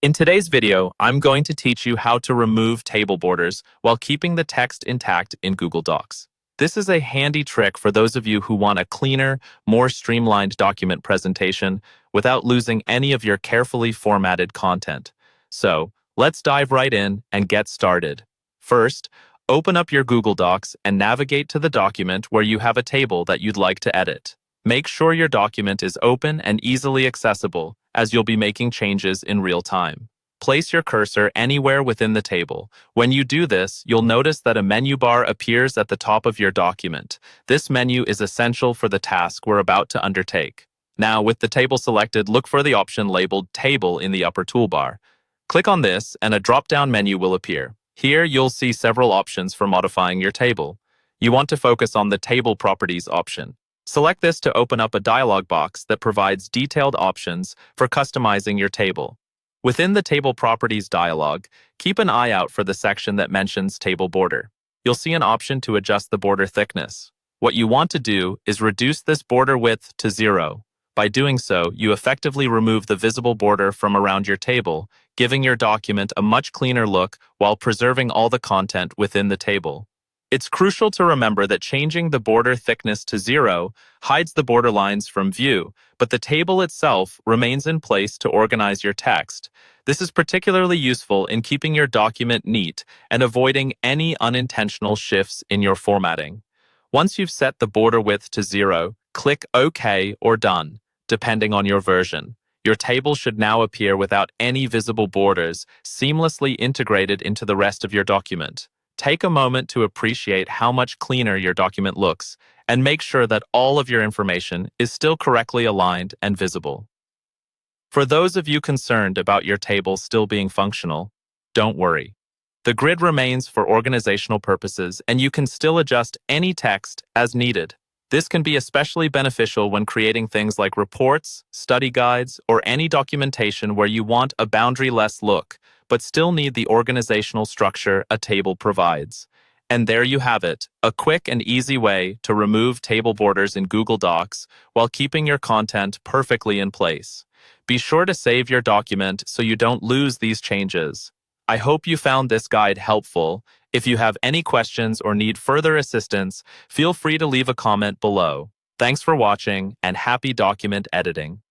In today's video, I'm going to teach you how to remove table borders while keeping the text intact in Google Docs. This is a handy trick for those of you who want a cleaner, more streamlined document presentation without losing any of your carefully formatted content. So, let's dive right in and get started. First, open up your Google Docs and navigate to the document where you have a table that you'd like to edit. Make sure your document is open and easily accessible, as you'll be making changes in real time. Place your cursor anywhere within the table. When you do this, you'll notice that a menu bar appears at the top of your document. This menu is essential for the task we're about to undertake. Now, with the table selected, look for the option labeled Table in the upper toolbar. Click on this, and a drop-down menu will appear. Here, you'll see several options for modifying your table. You want to focus on the Table Properties option. Select this to open up a dialog box that provides detailed options for customizing your table. Within the Table Properties dialog, keep an eye out for the section that mentions Table Border. You'll see an option to adjust the border thickness. What you want to do is reduce this border width to 0. By doing so, you effectively remove the visible border from around your table, giving your document a much cleaner look while preserving all the content within the table. It's crucial to remember that changing the border thickness to 0 hides the border lines from view, but the table itself remains in place to organize your text. This is particularly useful in keeping your document neat and avoiding any unintentional shifts in your formatting. Once you've set the border width to 0, click OK or Done, depending on your version. Your table should now appear without any visible borders, seamlessly integrated into the rest of your document. Take a moment to appreciate how much cleaner your document looks, and make sure that all of your information is still correctly aligned and visible. For those of you concerned about your table still being functional, don't worry. The grid remains for organizational purposes, and you can still adjust any text as needed. This can be especially beneficial when creating things like reports, study guides, or any documentation where you want a boundary-less look, but still need the organizational structure a table provides. And there you have it, a quick and easy way to remove table borders in Google Docs while keeping your content perfectly in place. Be sure to save your document so you don't lose these changes. I hope you found this guide helpful. If you have any questions or need further assistance, feel free to leave a comment below. Thanks for watching, and happy document editing.